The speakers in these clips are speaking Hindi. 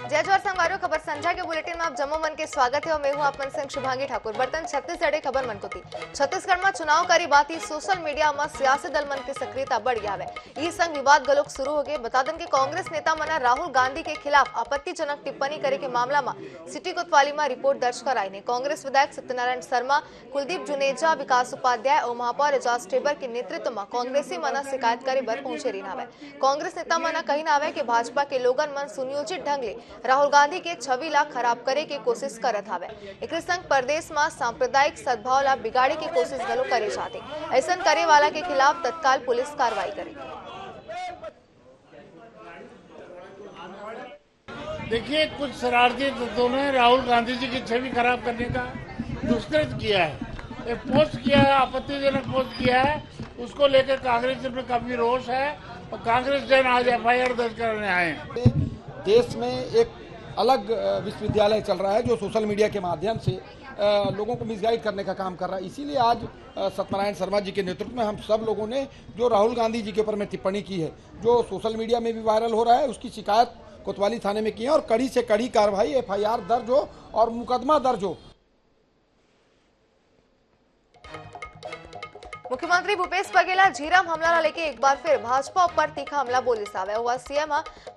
जय जोहार संगवारियों, खबर संध्या के बुलेटिन में आप जम्मू मन के स्वागत है और मैं हूं आपमन संग शुभांगी ठाकुर। बर्तन छत्तीसगढ़ खबर मन को थी। छत्तीसगढ़ में चुनाव करी बात ही सोशल मीडिया में सियासी दल मन की सक्रियता बढ़ गया है। ई संग विवाद गलोक शुरू हो गए। बता दें कि कांग्रेस नेता मना राहुल गांधी के खिलाफ आपत्तिजनक टिप्पणी करे के मामला में सिटी कोतवाली में रिपोर्ट दर्ज कराई ने कांग्रेस विधायक सत्यनारायण शर्मा, कुलदीप जुनेजा, विकास उपाध्याय और महापौर एजाज टेबर के नेतृत्व में कांग्रेसी मना शिकायत करे बर पहुंचे रही है। कांग्रेस नेता मना कही नावे कि भाजपा के लोगन मन सुनियोजित ढंग ले राहुल गांधी के छवि ला खराब करे के कोशिश करत हवे। एक संग प्रदेश में सांप्रदायिक सद्भाव ला बिगाड़े की कोशिश गलो करे चाहते। ऐसा करे वाला के खिलाफ तत्काल पुलिस कार्रवाई करे। देखिए, कुछ शरारती तत्वों ने राहुल गांधी जी की छवि खराब करने का दुष्कृत किया है। एक पोस्ट किया है, आपत्तिजनक पोस्ट किया है, उसको लेकर कांग्रेस में काफी रोष है और कांग्रेस जन आज एफआईआर दर्ज करने आए हैं। देश में एक अलग विश्वविद्यालय चल रहा है जो सोशल मीडिया के माध्यम से लोगों को मिसगाइड करने का काम कर रहा है। इसीलिए आज सत्यनारायण शर्मा जी के नेतृत्व में हम सब लोगों ने जो राहुल गांधी जी के ऊपर में टिप्पणी की है, जो सोशल मीडिया में भी वायरल हो रहा है, उसकी शिकायत कोतवाली थाने में की है और कड़ी से कड़ी कार्रवाई, एफआईआर दर्ज हो और मुकदमा दर्ज हो। मुख्यमंत्री भूपेश बघेल झीरम हमला लेके एक बार फिर भाजपा पर तीखा हमला बोली सावे हुआ। सीएम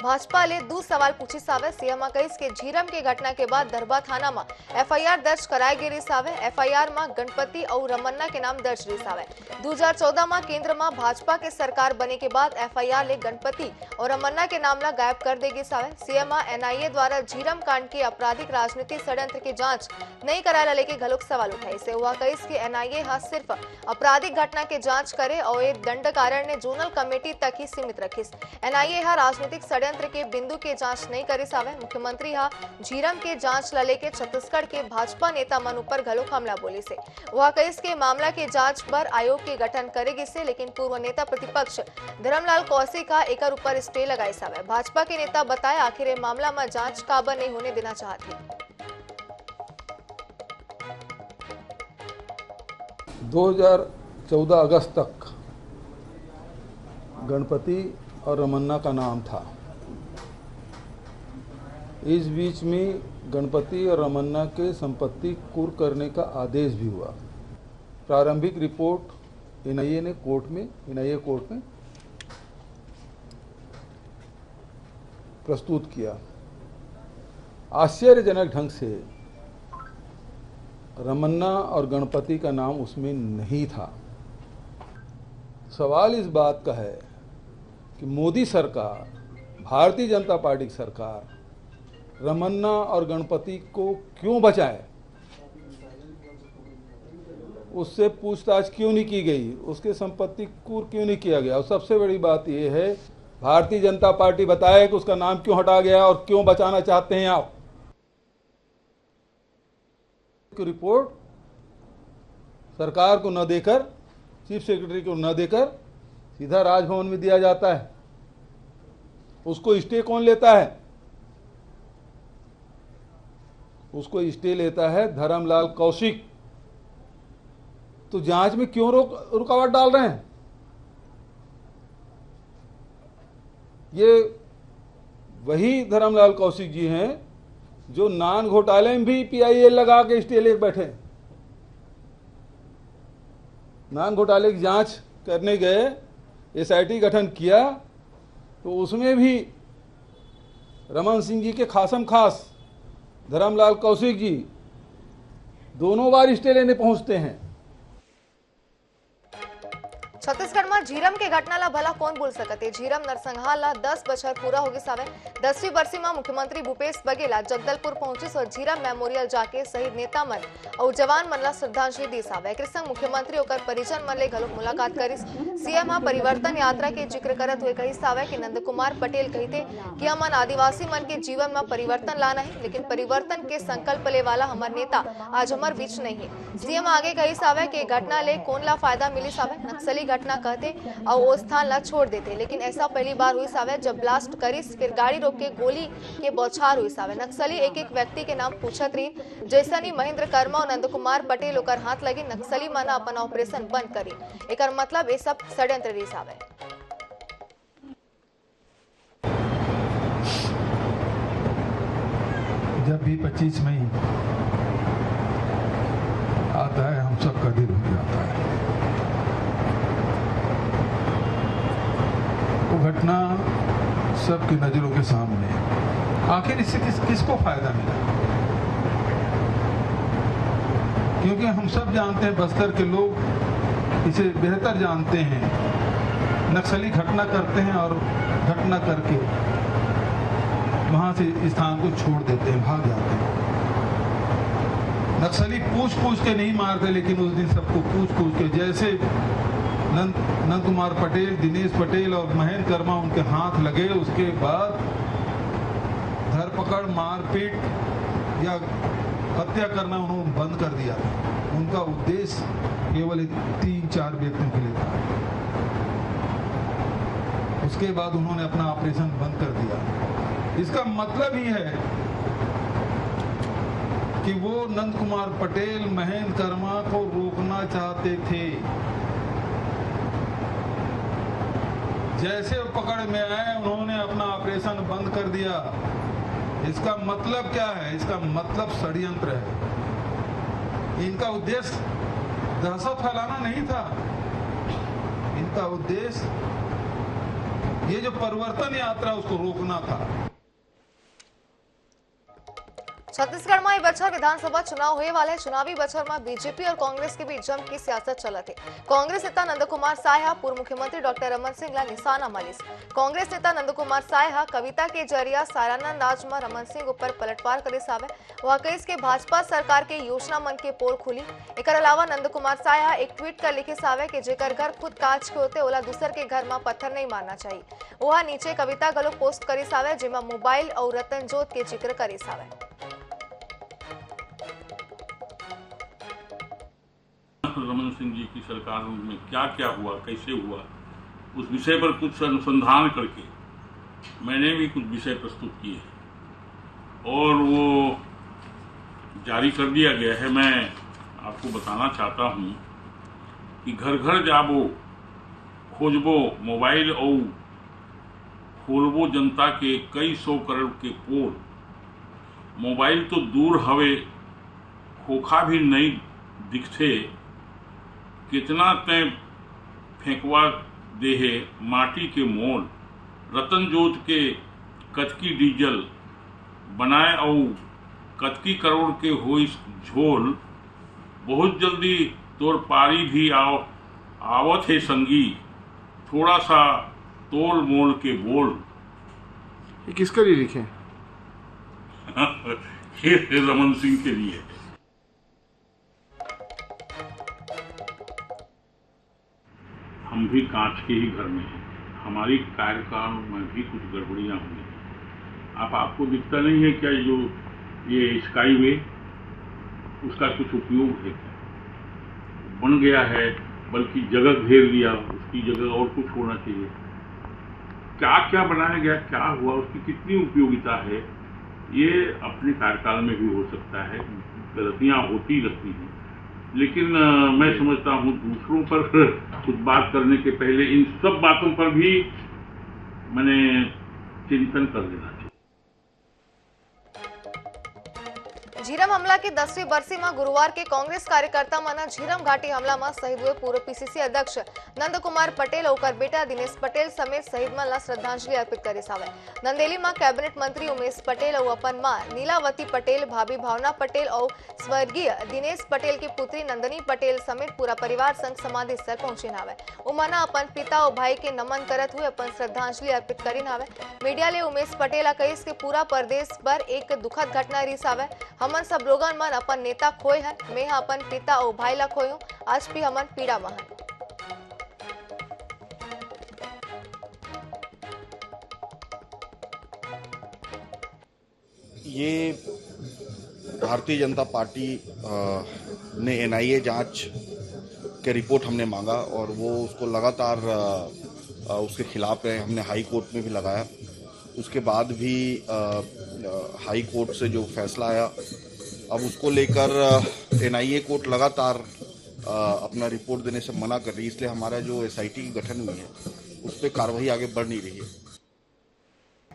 भाजपा ले दो सवाल पूछी सावे। सीएम कहिस के झीरम के घटना के बाद दरबा थाना में एफआईआर दर्ज कराई गई सावे। एफआईआर में गणपति और रमन्ना के नाम दर्ज रही सावे। 2014 में केंद्र में भाजपा के सरकार बने के बाद एफआईआर ले गणपति और रमन्ना के नाम ला गायब कर देगी सावे। सीएम एनआईए द्वारा झीरम कांड के आपराधिक राजनीतिक षड्यंत्र की जांच नहीं कराया लेके घलोक सवाल उठाई से हुआ। कहिस के एनआईए सिर्फ आपराधिक घटना के जांच करे और ये दंडकारण्य ने जोनल कमेटी तक ही सीमित रखिस। एनआईए राजनीतिक षड्यंत्र के बिंदु के जांच नहीं करी सावे। मुख्यमंत्री झीरम के जांच ला लेके छत्तीसगढ़ के भाजपा नेता मन ऊपर घलोक हमला बोली से वह कहिस के मामला के जांच पर आयोग के गठन करेगी से, लेकिन पूर्व नेता प्रतिपक्ष धर्मलाल कौशिक एकर ऊपर स्टे लगाई सावे। भाजपा के नेता बताए आखिर ये मामला में जांच काबर नहीं होने देना चाहते। 2014 अगस्त तक गणपति और रमन्ना का नाम था। इस बीच में गणपति और रमन्ना के संपत्ति कुर्क करने का आदेश भी हुआ। प्रारंभिक रिपोर्ट एनआईए कोर्ट में प्रस्तुत किया। आश्चर्यजनक ढंग से रमन्ना और गणपति का नाम उसमें नहीं था। सवाल इस बात का है कि मोदी सरकार, भारतीय जनता पार्टी की सरकार रमन्ना और गणपति को क्यों बचाए, उससे पूछताछ क्यों नहीं की गई, उसके संपत्ति कुर्क क्यों नहीं किया गया। और सबसे बड़ी बात यह है, भारतीय जनता पार्टी बताए कि उसका नाम क्यों हटा गया और क्यों बचाना चाहते हैं आप। रिपोर्ट सरकार को न देकर, चीफ सेक्रेटरी को न देकर सीधा राजभवन में दिया जाता है। उसको स्टे कौन लेता है? उसको स्टे लेता है धर्मलाल कौशिक। तो जांच में क्यों रुकावट डाल रहे हैं? ये वही धर्मलाल कौशिक जी हैं जो नान घोटाले में भी पीआईएल लगा के स्टे ले बैठे। नान घोटाले की जांच करने गए, एसआईटी गठन किया, तो उसमें भी रमन सिंह जी के खासम खास धर्मलाल कौशिक जी दोनों बार स्टे लेने पहुंचते हैं। छत्तीसगढ़ में झीरम के घटना ला भला कौन भूल सकते। झीरम नरसंहार ला 10 बछर पूरा होगी सावे। 10वीं बरसी में मुख्यमंत्री भूपेश बघेल जगदलपुर पहुंचिस और झीरम मेमोरियल जाके शहीद नेता मन और जवान मन ला श्रद्धांजलि दी सावे। एक संग मुख्यमंत्री और परिजन मन ले घलोक मुलाकात करिस। सीएम परिवर्तन यात्रा के जिक्र करत हुए कही सावे कि नंद कुमार पटेल कहते कि हमन आदिवासी मन के जीवन में परिवर्तन लाना है, लेकिन परिवर्तन के संकल्प ले वाला हमार नेता आज हमार बीच नहीं है। सीएम आगे कही सावे कि घटना ले कौन ला फायदा मिली सावे। नक्सली घटना कहते और वो स्थान ला छोड़ देते, लेकिन ऐसा पहली बार हुई सावे जब ब्लास्ट करिस, फिर गाड़ी रोक के गोली के बौछार हुई सावे। नक्सली एक एक व्यक्ति के नाम पूछत रही, जैसा नहीं महेंद्र कर्मा और नंद कुमार पटेल ओकर हाथ लगी। नक्सली माना अपन ऑपरेशन बंद करी। एकर मतलब ये सब षड्यंत्र रही सावे। जब भी 25 मई आता है हम सबका दिल हो जाता है। वो घटना सबकी नजरों के सामने है। आखिर इससे किसको फायदा मिला? क्योंकि हम सब जानते हैं, बस्तर के लोग इसे बेहतर जानते हैं। नक्सली घटना करते हैं और घटना करके वहां से स्थान को छोड़ देते हैं, भाग जाते हैं। नक्सली पूछ के नहीं मारते, लेकिन उस दिन सबको पूछ के, जैसे नंद कुमार पटेल, दिनेश पटेल और महेंद्र कर्मा उनके हाथ लगे, उसके बाद धरपकड़, मारपीट या हत्या करना उन्होंने बंद कर दिया। उनका उद्देश्य केवल 3-4 व्यक्तियों के लिए था। उसके बाद उन्होंने अपना ऑपरेशन बंद कर दिया। इसका मतलब ही है कि वो नंद कुमार पटेल, महेंद्र कर्मा को रोकना चाहते थे। जैसे वो पकड़ में आए, उन्होंने अपना ऑपरेशन बंद कर दिया। इसका मतलब क्या है? इसका मतलब षड्यंत्र है। इनका उद्देश्य दहशत फैलाना नहीं था। इनका उद्देश्य ये जो परिवर्तन यात्रा उसको रोकना था। छत्तीसगढ़ में बछर विधानसभा चुनाव होने वाले चुनावी बछर में बीजेपी और कांग्रेस के बीच जम की सियासत चलत है। कांग्रेस नेता नंद कुमार साय पूर्व मुख्यमंत्री डॉक्टर रमन सिंह ला निशाना मलिस। कांग्रेस नेता नंद कुमार साय कविता के जरिया सालाना अंदाज में रमन सिंह ऊपर पलटवार करे सावे। वह कहिस के भाजपा सरकार के योजना मन के पोल खुली। एक अलावा नंद कुमार साय एक ट्वीट कर लिखे सावे कि जेकर घर खुद कांच के होते ओला दूसर के घर में पत्थर नहीं मारना चाहिए। वह नीचे कविता गलो पोस्ट करे सावे, जेमा मोबाइल और रतन जोत के जिक्र करे सावे। रमन सिंह जी की सरकार में क्या क्या हुआ, कैसे हुआ, उस विषय पर कुछ अनुसंधान करके मैंने भी कुछ विषय प्रस्तुत किए और वो जारी कर दिया गया है। मैं आपको बताना चाहता हूँ कि घर घर जाबो, खोजबो मोबाइल और खोलबो जनता के कई 100 करोड़ के पोल। मोबाइल तो दूर हवे, खोखा भी नहीं दिखते। कितना तय फेंकवा देहे माटी के मोल। रतन जोत के कतकी डीजल बनाए और कतकी करोड़ के होई झोल। बहुत जल्दी तोर पारी भी आवत है संगी, थोड़ा सा तोल मोल के बोल। ये किसके लिए लिखे? ये रमन सिंह के लिए। हम भी कांच के ही घर में हैं। हमारी कार्यकाल में भी कुछ गड़बड़ियां हुई। आपको दिखता नहीं है क्या जो ये स्काईवे, उसका कुछ उपयोग है क्या? बन गया है, बल्कि जगह घेर लिया, उसकी जगह और कुछ होना चाहिए। क्या क्या बनाया गया, क्या हुआ, उसकी कितनी उपयोगिता है, ये अपने कार्यकाल में भी हो सकता है। गलतियां होती रहती हैं, लेकिन मैं समझता हूँ दूसरों पर कुछ बात करने के पहले इन सब बातों पर भी मैंने चिंतन कर लेना चाहिए। झीरम हमला की 10वीं बरसी में गुरुवार के कांग्रेस कार्यकर्ता मना झीरम घाटी हमला में शहीद हुए पूर्व पीसीसी अध्यक्ष नंद कुमार पटेल और बेटा दिनेश पटेल समेत शहीद मन ला श्रद्धांजलि अर्पित करे सावे। नंदेली में कैबिनेट मंत्री उमेश पटेल और अपन मां नीलावती पटेल, भाभी भावना पटेल और स्वर्गीय दिनेश पटेल की पुत्री नंदनी पटेल समेत पूरा परिवार संग समाधि स्थल पहुंचे नावे। उमना अपन पिता और भाई के नमन करत हुए अपन श्रद्धांजलि अर्पित करी नावे। मीडिया ले उमेश पटेल कहिस के पूरा प्रदेश पर एक दुखद घटना रिस आवे। हमन सब लोगन मन अपन नेता खोए हैं। मैं अपन पिता और भाई ला खोयूं, आज भी हमन पीड़ा में हैं। ये भारतीय जनता पार्टी ने एनआईए जांच के रिपोर्ट हमने मांगा और वो उसको लगातार उसके खिलाफ रहे। हमने हाई कोर्ट में भी लगाया। उसके बाद भी हाई कोर्ट से जो फैसला आया, अब उसको लेकर एनआईए कोर्ट लगातार अपना रिपोर्ट देने से मना कर रही है। इसलिए हमारा जो एसआईटी की गठन हुई है उस पर कार्रवाई आगे बढ़ नहीं रही है।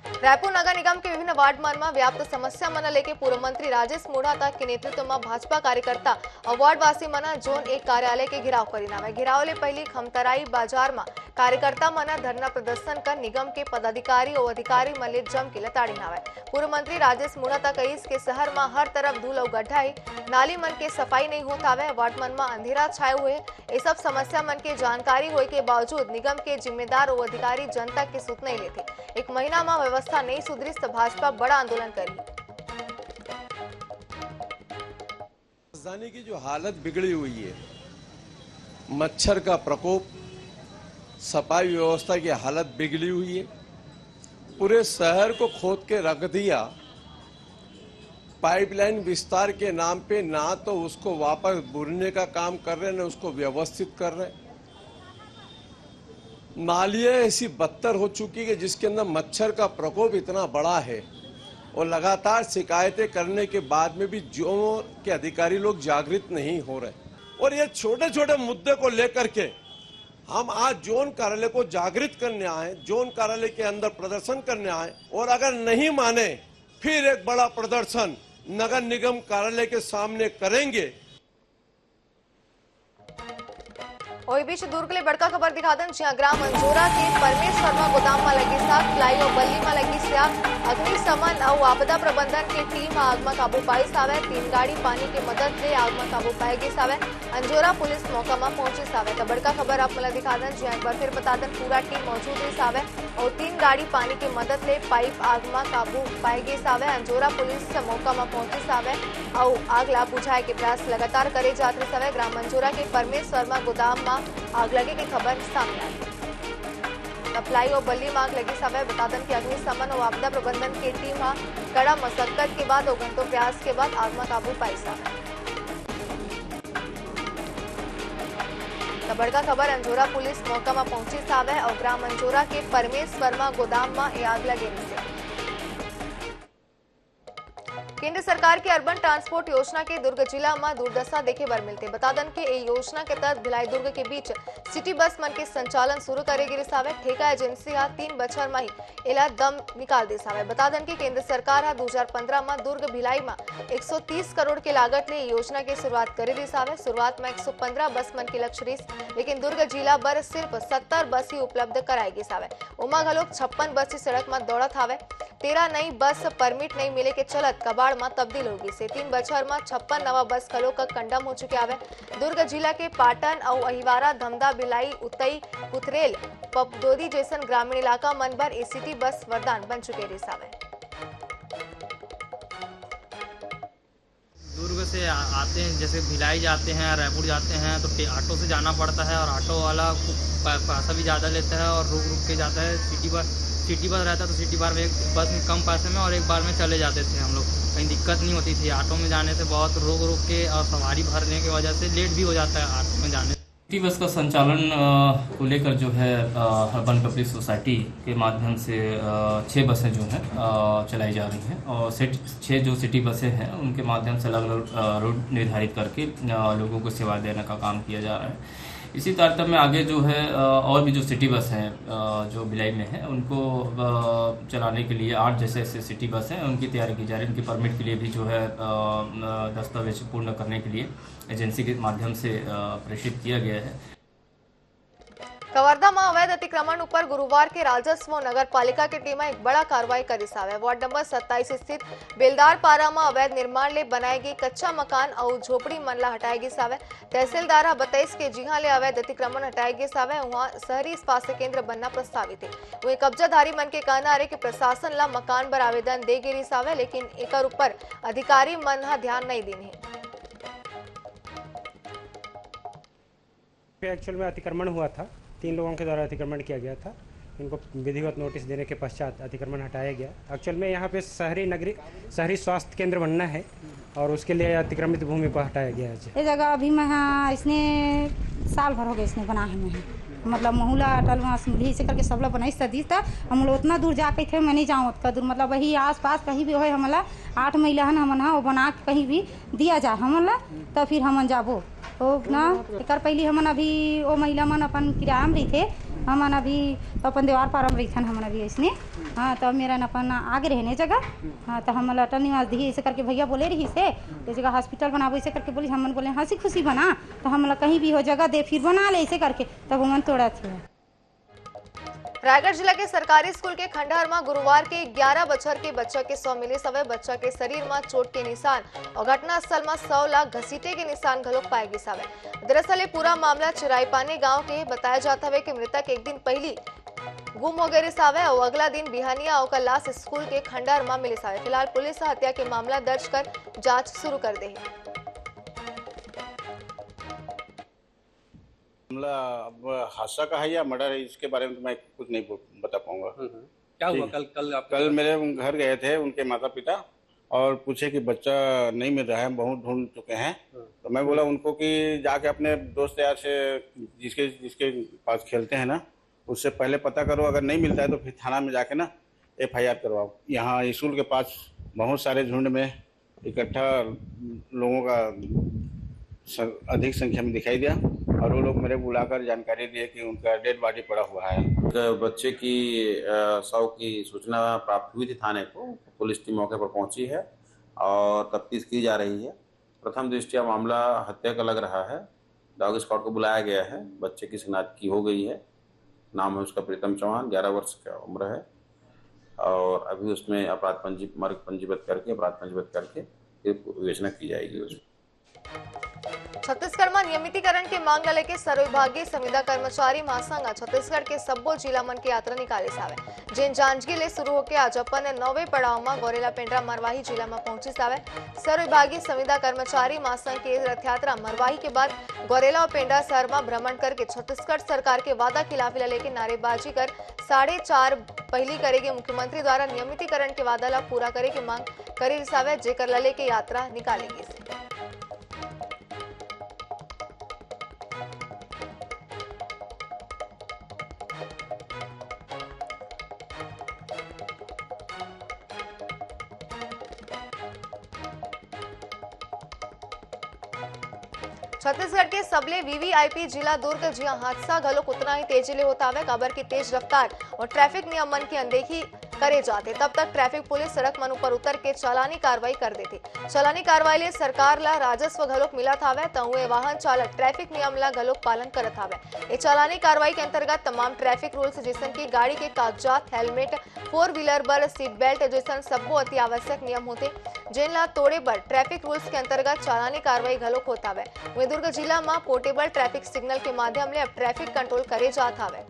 रायपुर नगर निगम के विभिन्न वार्ड मन में व्याप्त समस्या मन लेके पूर्व मंत्री राजेश मोढ़ाता के नेतृत्व में भाजपा कार्यकर्ता और वार्डवासी मन जोन 1 कार्यालय के घेराव करीना घेराव ले पहली खमतराई बाजार में कार्यकर्ता मन धरना प्रदर्शन कर निगम के पदाधिकारी और अधिकारी मन ले जम के लताड़ी नावे। पूर्व मंत्री राजेश मोढ़ाता कही के शहर में हर तरफ धूल और गड्ढा है, नाली मन के सफाई नहीं होता है, वार्ड मन में अंधेरा छाए हुए, ये सब समस्या मन के जानकारी होए के बावजूद निगम के जिम्मेदार और अधिकारी जनता के सुत नहीं लेते। 1 महीना में व्यवस्था नहीं सुधरी तो भाजपा बड़ा आंदोलन करी। राजधानी की जो हालत बिगड़ी हुई है, मच्छर का प्रकोप, सफाई व्यवस्था की हालत बिगड़ी हुई है, पूरे शहर को खोद के रख दिया। पाइपलाइन विस्तार के नाम पे ना तो उसको वापस बुरने का काम कर रहे, ना उसको व्यवस्थित कर रहे। नालियां ऐसी बदतर हो चुकी है जिसके अंदर मच्छर का प्रकोप इतना बड़ा है और लगातार शिकायतें करने के बाद में भी जोन के अधिकारी लोग जागृत नहीं हो रहे। और ये छोटे छोटे मुद्दे को लेकर के हम आज जोन कार्यालय को जागृत करने आए, जोन कार्यालय के अंदर प्रदर्शन करने आए, और अगर नहीं माने फिर एक बड़ा प्रदर्शन नगर निगम कार्यालय के सामने करेंगे। और बीच दुर्ग ले बड़का खबर दिखा दें, जहां ग्राम अंजोरा के परमेश्वर में गोदाम में लगी साग फ्लाई और बल्ली में लगी स्याग अग्निशमन और आपदा प्रबंधन की टीम आग में काबू पाई सावे। 3 गाड़ी पानी की मदद से आग में काबू पाई गई सावे। अंजोरा पुलिस मौका में पहुंची सावे। तो बड़का खबर आप मला दिखा दें, जहां एक बार फिर बता दें पूरा टीम मौजूद है सावे और 3 गाड़ी पानी की मदद से पाइप आग में काबू पाई गई सावे। अंजोरा पुलिस मौका में पहुंची सावे और आग ला बुझाए के प्रयास लगातार करे जाते सावे। ग्राम अंजोरा के परमेश्वर में गोदाम में आग लगे की खबर सामने आई। सप्लाई और बल्ली में आग लगी समय बता दें कि अग्निशमन और आपदा प्रबंधन की टीम कड़ा मशक्कत के बाद और घंटों प्रयास के बाद आग में काबू पाई सावे। तो बड़का खबर अंजोरा पुलिस मौका में पहुंची सावे और ग्राम अंजोरा के परमेश्वर में गोदाम में आग लगे। केंद्र सरकार की अर्बन ट्रांसपोर्ट योजना के दुर्ग जिला में दुर्दशा देखे बर मिलते। बता दें कि ये योजना के तहत भिलाई दुर्ग के बीच सिटी बस मन के संचालन शुरू करेगी सावे। ठेका एजेंसी 3 बछर में ही इला दम निकाल दे सावे। बता दें कि केंद्र सरकार 2015 में दुर्ग भिलाई में 130 करोड़ के लागत ले योजना की शुरुआत करे दी सावे। शुरुआत में 115 बस मन की लक्ष्य रही, लेकिन दुर्ग जिला पर सिर्फ 70 बस ही उपलब्ध कराएगी सावे। उमा घलोक 56 बस ही सड़क में दौड़त हावे। 13 नई बस परमिट नहीं मिले के चलत कबाड़ में तब्दील होगी से 3 बछर में 56 नवा बस खलो का कंडम हो चुके आवे। दुर्ग जिला के पाटन और अहिवारा, धमदा, बिलाई, उतई, पुथरेल, पपदोदी जैसन ग्रामीण इलाका मन भर एसीटी बस वरदान बन चुके रिसावे। दुर्ग से आते हैं, जैसे भिलाई जाते हैं, रायपुर जाते हैं तो ऑटो से जाना पड़ता है और ऑटो वाला पैसा भी ज़्यादा लेता है और रुक रुक के जाता है। सिटी बस रहता है तो सिटी बार में एक बस में कम पैसे में और एक बार में चले जाते थे हम लोग, कहीं दिक्कत नहीं होती थी। ऑटो में जाने से बहुत रोक रोक के और सवारी भरने की वजह से लेट भी हो जाता है ऑटो में जाने। सिटी बस का संचालन को लेकर जो है अर्बन पब्लिक सोसाइटी के माध्यम से 6 बसें जो हैं चलाई जा रही हैं और 6 जो सिटी बसें हैं उनके माध्यम से अलग अलग रूट निर्धारित करके लोगों को सेवा देने का काम किया जा रहा है। इसी तारतम्य में आगे जो है और भी जो सिटी बस हैं जो भिलाई में है उनको चलाने के लिए 8 जैसे सिटी बस हैं उनकी तैयारी की जा रही है। उनकी परमिट के लिए भी जो है दस्तावेज पूर्ण करने के लिए एजेंसी के माध्यम से प्रेषित किया गया है। कवर्धा में अवैध अतिक्रमण पर गुरुवार के राजस्व और नगर पालिका की टीम एक बड़ा कार्रवाई करी सावे। वार्ड नंबर 27 स्थित बेलदार पारा में अवैध निर्माण ले बनाई गई कच्चा मकान और झोपड़ी मनला हटाएगी सावे। तहसीलदार बताइस के जिहा ले अवैध अतिक्रमण हटाएगी सावे, वहाँ शहरी स्वास्थ्य केंद्र बनना प्रस्तावित है। वही कब्जाधारी मन के कहना है कि प्रशासन ला मकान पर आवेदन दे गिरी सावे, लेकिन एक ऊपर अधिकारी मन ध्यान नहीं देने। एक्चुअल में अतिक्रमण हुआ था, 3 लोगों के द्वारा अतिक्रमण किया गया था। इनको विधिवत नोटिस देने के पश्चात अतिक्रमण हटाया गया। एक्चुअल में यहाँ पे शहरी स्वास्थ्य केंद्र बनना है और उसके लिए अतिक्रमित भूमि पर हटाया गया है। ये जगह अभी मैं इसने साल भर हो गए इसने बना है, मतलब महूला अटल वहाँ समझी से करके सब लोग बनाई सदी था। हम लोग उतना दूर जाके थे, मैं नहीं जाऊँ उतना दूर, मतलब वही आस पास कहीं भी हो हमला 8 महिला हन हमन वो बना के कहीं भी दिया जा हमला तो फिर हमन जाबो तो ना एक पहले हमन अभी वो महिला मन अपन किराया में रही थे हमन अभी तो अपन देवार पारम रहीथन हमन अभी ऐसने। हाँ तो मेरा अपन आगे रहने जगह। हाँ तो हम अटल निवास दी ऐसे करके भैया बोले रही से ये जगह हॉस्पिटल बनाबो ऐसे करके बोली। हमन बोले हंसी खुशी बना तो हम कहीं भी हो जगह दे फिर बना ले ऐसे करके तब हमन तोड़ा थे। रायगढ़ जिला के सरकारी स्कूल के खंडहर में गुरुवार के 11 बछर के बच्चा के 100 मिले सवे बच्चा के शरीर में चोट के निशान और घटना स्थल में 100 लाख घसीटे के निशान घलोक पाए गए सवे। दरअसल ये पूरा मामला चिराईपानी गांव के बताया जाता है कि मृतक एक दिन पहले गुम हो गए सावे और अगला दिन बिहानिया और लाश स्कूल के खंडहर में मिले सावे। फिलहाल पुलिस हत्या के मामला दर्ज कर जांच शुरू कर दी है। मामला अब हादसा का है या मर्डर है इसके बारे में तो मैं कुछ नहीं बता पाऊंगा। क्या हुआ कल मेरे घर गए थे उनके माता पिता और पूछे कि बच्चा नहीं मिल रहा है, बहुत ढूंढ चुके हैं। तो मैं बोला उनको कि जाके अपने दोस्त यार से जिसके पास खेलते हैं ना उससे पहले पता करो, अगर नहीं मिलता है तो फिर थाना में जाके ना FIR करवाओ। यहाँ स्कूल के पास बहुत सारे झुंड में इकट्ठा लोगों का अधिक संख्या में दिखाई दिया और वो लोग मेरे बुलाकर जानकारी दिए कि उनका डेड बॉडी पड़ा हुआ है। बच्चे की शव की सूचना प्राप्त हुई थी थाने को, पुलिस टीम मौके पर पहुंची है और तफ्तीश की जा रही है। प्रथम दृष्टया मामला हत्या का लग रहा है। डॉग स्क्वाड को बुलाया गया है। बच्चे की शिनाख्त की हो गई है। नाम है उसका प्रीतम चौहान, 11 वर्ष का उम्र है और अभी उसमें अपराध पंजीबद्ध करके फिर विवेचना की जाएगी उसमें। छत्तीसगढ़ में नियमितीकरण के मांग लेके सर्वविभागीय संविदा कर्मचारी महासंघ छत्तीसगढ़ के सब्बो जिला मन की यात्रा निकाले सावे। जिन जांजगीर ले शुरू होके आज अपन 9वें पड़ाव में गोरेला पेंड्रा मरवाही जिला में पहुंची सावे। सर्वविभागीय संविदा कर्मचारी महासंघ की रथ यात्रा मरवाही के बाद गोरेला और पेंड्रा शहर में भ्रमण करके छत्तीसगढ़ सरकार के वादा खिलाफी लेके नारेबाजी कर 4.5 पहली करेगी। मुख्यमंत्री द्वारा नियमितीकरण के वादा ला पूरा करे की मांग करी सावे, जेकर लले के यात्रा निकालेगी। छत्तीसगढ़ के सबले VVIP जिला दुर्ग जिया हादसा घलोक उतना ही तेजीले होता है। खबर की तेज रफ्तार और ट्रैफिक नियमन की अनदेखी करे जाते तब तक ट्रैफिक पुलिस सड़क मन ऊपर उतर के चालानी कार्रवाई कर देती। चालानी कार्रवाई ले सरकार ला राजस्व घलोक मिला था तो हुए वाहन चालक ट्रैफिक नियम ला घलोक पालन करत हावे। ये चालानी कार्रवाई के अंतर्गत तमाम ट्रैफिक रूल्स जैसन की गाड़ी के कागजात, हेलमेट, 4 व्हीलर बर सीट बेल्ट जैसन सब्बो अति आवश्यक नियम होते जिन ला तोड़े बर ट्रैफिक रूल्स के अंतर्गत चालानी कार्रवाई घलोक होता है। वही दुर्ग जिला में पोर्टेबल ट्रैफिक सिग्नल के माध्यम ले अब ट्रैफिक कंट्रोल करे जात हावे।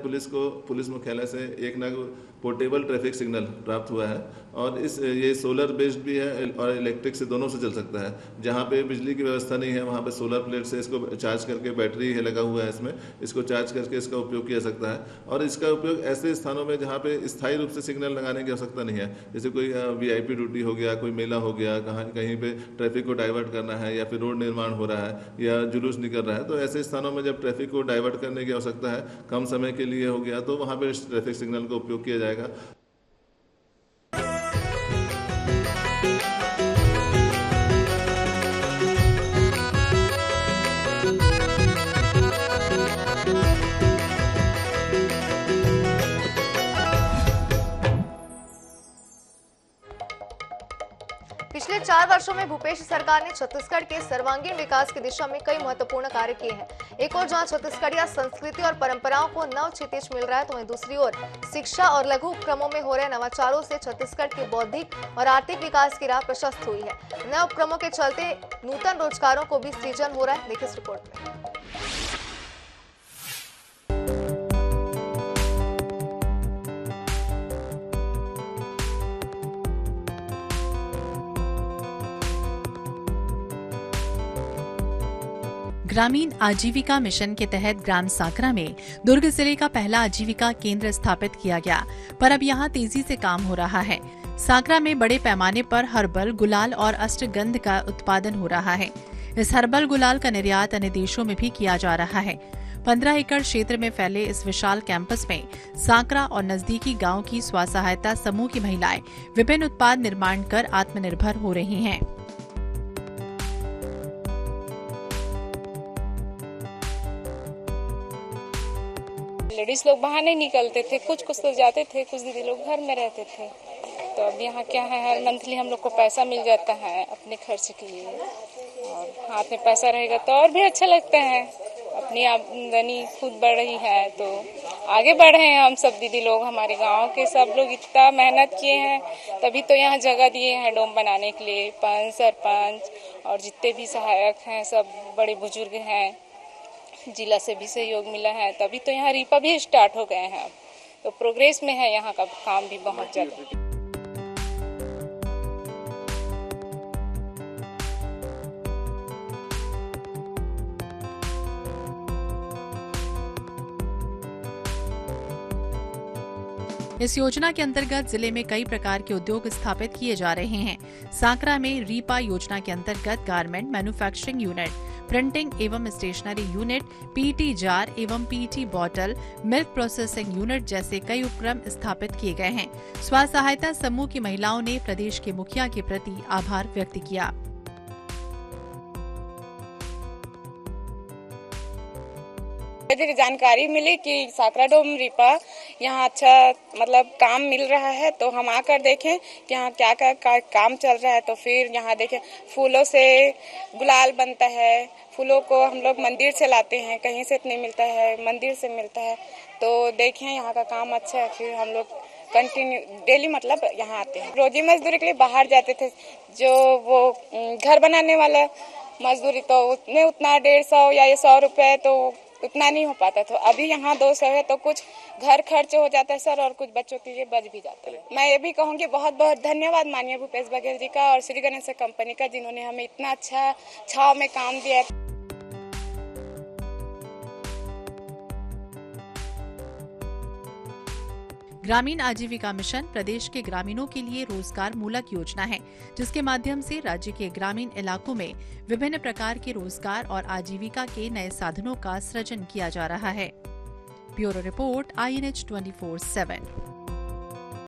पुलिस मुख्यालय से एक नग पोर्टेबल ट्रैफिक सिग्नल प्राप्त हुआ है और ये सोलर बेस्ड भी है और इलेक्ट्रिक से दोनों से चल सकता है। जहाँ पे बिजली की व्यवस्था नहीं है वहाँ पे सोलर प्लेट से इसको चार्ज करके, बैटरी है लगा हुआ है इसमें, इसको चार्ज करके इसका उपयोग किया सकता है। और इसका उपयोग ऐसे स्थानों में जहाँ पे स्थायी रूप से सिग्नल लगाने की आवश्यकता नहीं है, जैसे कोई VIP ड्यूटी हो गया, कोई मेला हो गया, कहीं पे ट्रैफिक को डाइवर्ट करना है या फिर रोड निर्माण हो रहा है या जुलूस निकल रहा है, तो ऐसे स्थानों में जब ट्रैफिक को डाइवर्ट करने की आवश्यकता है, कम समय के लिए हो गया, तो वहाँ पे ट्रैफिक सिग्नल का उपयोग किया जाएगा। पिछले 4 वर्षों में भूपेश सरकार ने छत्तीसगढ़ के सर्वांगीण विकास की दिशा में कई महत्वपूर्ण कार्य किए हैं। एक ओर जहां छत्तीसगढ़िया संस्कृति और परंपराओं को नव क्षितिज मिल रहा है तो वहीं दूसरी ओर शिक्षा और लघु उपक्रमों में हो रहे नवाचारों से छत्तीसगढ़ के बौद्धिक और आर्थिक विकास की राह प्रशस्त हुई है। नए उपक्रमों के चलते नूतन रोजगारों को भी सृजन हो रहा है। देखिए इस रिपोर्ट में। ग्रामीण आजीविका मिशन के तहत ग्राम साकरा में दुर्ग जिले का पहला आजीविका केंद्र स्थापित किया गया, पर अब यहां तेजी से काम हो रहा है। साकरा में बड़े पैमाने पर हर्बल, गुलाल और अष्टगंध का उत्पादन हो रहा है। इस हर्बल गुलाल का निर्यात अन्य देशों में भी किया जा रहा है। 15 एकड़ क्षेत्र में फैले इस विशाल कैंपस में साकरा और नजदीकी गांव की स्व सहायता समूह की महिलाएं विभिन्न उत्पाद निर्माण कर आत्मनिर्भर हो रही हैं। लेडीज लोग बाहर नहीं निकलते थे, कुछ तो जाते थे, कुछ दीदी लोग घर में रहते थे। तो अब यहाँ क्या है, हर मंथली हम लोग को पैसा मिल जाता है अपने खर्च के लिए, और हाथ में पैसा रहेगा तो और भी अच्छा लगता है। अपनी आमदनी खुद बढ़ रही है तो आगे बढ़ रहे हैं हम सब दीदी लोग, हमारे गांव के सब लोग इतना मेहनत किए हैं, तभी तो यहाँ जगह दिए हैं डोम बनाने के लिए। पंच, सरपंच और जितने भी सहायक हैं, सब बड़े बुजुर्ग हैं, जिला से भी सहयोग मिला है, तभी तो यहाँ रीपा भी स्टार्ट हो गए हैं। तो प्रोग्रेस में है यहाँ का काम भी बहुत ज़्यादा। इस योजना के अंतर्गत जिले में कई प्रकार के उद्योग स्थापित किए जा रहे हैं। सांकरा में रीपा योजना के अंतर्गत गारमेंट मैन्युफैक्चरिंग यूनिट, प्रिंटिंग एवं स्टेशनरी यूनिट, पीईटी जार एवं PET bottle, milk processing unit जैसे कई उपक्रम स्थापित किए गए हैं। स्व सहायता समूह की महिलाओं ने प्रदेश के मुखिया के प्रति आभार व्यक्त किया। जानकारी मिली कि सांकरा डोम रीपा यहाँ अच्छा मतलब काम मिल रहा है, तो हम आकर देखें कि यहाँ क्या क्या काम चल रहा है। तो फिर यहाँ देखें फूलों से गुलाल बनता है, फूलों को हम लोग मंदिर से लाते हैं, कहीं से नहीं मिलता है, मंदिर से मिलता है। तो देखें यहाँ का काम अच्छा है, फिर हम लोग कंटिन्यू डेली मतलब यहाँ आते हैं। रोजी मजदूरी के लिए बाहर जाते थे, जो वो घर बनाने वाला मजदूरी तो उतना 150 या 100 रुपये तो उतना नहीं हो पाता था। अभी यहाँ 200 है तो कुछ घर खर्च हो जाता है सर, और कुछ बच्चों के लिए बच भी जाता है। मैं ये भी कहूँगी बहुत बहुत धन्यवाद माननीय भूपेश बघेल जी का और श्री गणेश कंपनी का, जिन्होंने हमें इतना अच्छा छाव में काम दिया। ग्रामीण आजीविका मिशन प्रदेश के ग्रामीणों के लिए रोजगार मूलक योजना है, जिसके माध्यम से राज्य के ग्रामीण इलाकों में विभिन्न प्रकार के रोजगार और आजीविका के नए साधनों का सृजन किया जा रहा है। Bureau report INH 24/7।